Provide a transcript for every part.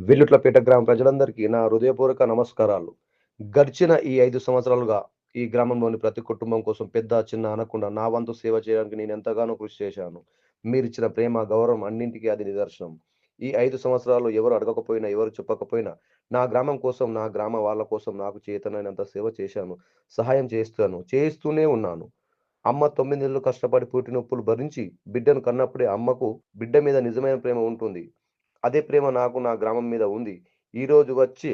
వెల్లుట్లపేట గ్రామ ప్రజలందరికీ నా హృదయపూర్వక నమస్కారాలు. గడిచిన ఈ 5 సంవత్సరాలుగా ఈ గ్రామంలోని ప్రతి కుటుంబం కోసం పెద్ద, చిన్న అనకుండా నా వంతు సేవ చేయడానికి నేను ఎంతగానో కృషి చేశాను. మీరిచ్చిన ప్రేమ, గౌరవం అన్నింటికి అది నిదర్శనం. ఈ 5 సంవత్సరాలు ఎవరు అడగకపోయినా, ఎవరు చెప్పకపోయినా నా గ్రామం కోసం, నా గ్రామ వాళ్ళ కోసం నాకు చేతనైనంత సేవ చేశాను. సహాయం చేస్తాను. చేస్తూనే ఉన్నాను. అమ్మ 9 నెలలు కష్టపడి పురిటినొప్పులు భరించి బిడ్డను కన్నప్పుడే అమ్మకు బిడ్డ మీద నిజమైన ప్రేమ ఉంటుంది. అదే ప్రేమ నాకు నా గ్రామం మీద ఉంది. ఈరోజు వచ్చి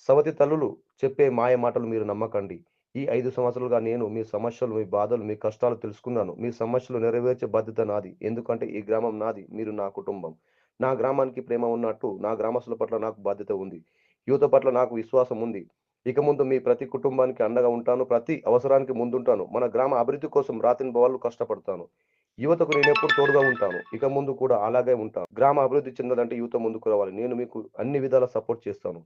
సవతి తల్లులు చెప్పే మాయ మాటలు మీరు నమ్మకండి. ఈ 5 సంవత్సరాలుగా నేను మీ సమస్యలు, మీ బాధలు, మీ కష్టాలు తెలుసుకున్నాను. మీ సమస్యలు నెరవేర్చే బాధ్యత నాది. ఎందుకంటే ఈ గ్రామం నాది. మీరు నా కుటుంబం. నా గ్రామానికి ప్రేమ ఉన్నట్టు నా గ్రామస్తుల పట్ల నాకు బాధ్యత ఉంది. యువత పట్ల నాకు విశ్వాసం ఉంది. ఇక ముందు మీ ప్రతి కుటుంబానికి అండగా ఉంటాను. ప్రతి అవసరానికి ముందుంటాను. మన గ్రామ అభివృద్ధి కోసం రాత్రింబవళ్ళు కష్టపడతాను. యువతకు నేనెప్పుడు తోడుగా ఉంటాను. ఇక ముందు కూడా అలాగే ఉంటాను. గ్రామ అభివృద్ధి చెందాలంటే యువత ముందుకు రావాలి. నేను మీకు అన్ని విధాలా సపోర్ట్ చేస్తాను.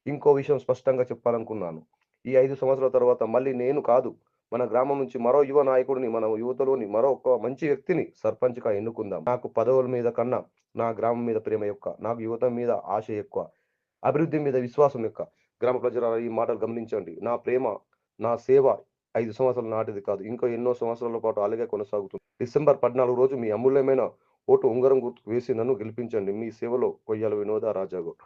ఇంకో విషయం స్పష్టంగా చెప్పాలనుకున్నాను. ఈ 5 సంవత్సరాల తర్వాత మళ్ళీ నేను కాదు, మన గ్రామం నుంచి మరో యువ నాయకుడిని, మన యువతలోని మరో ఒక మంచి వ్యక్తిని సర్పంచ్‌గా ఎన్నుకుందాం. నాకు పదవుల మీద కన్నా నా గ్రామం మీద ప్రేమ ఎక్కువ. నాకు యువత మీద ఆశ ఎక్కువ. అభివృద్ధి మీద విశ్వాసం ఎక్కువ. గ్రామ ప్రజలారా ఈ మాటలు గమనించండి. నా ప్రేమ, నా సేవ 5 సంవత్సరాల నాటిది కాదు. ఇంకా ఎన్నో సంవత్సరాల పాటు అలాగే కొనసాగుతుంది. డిసెంబర్ 14 రోజు మీ అమూల్యమైన ఓటు ఉంగరం గుర్తుకు వేసి నన్ను గెలిపించండి. మీ సేవలో కొయ్యాల వినోద రాజాగౌడ్.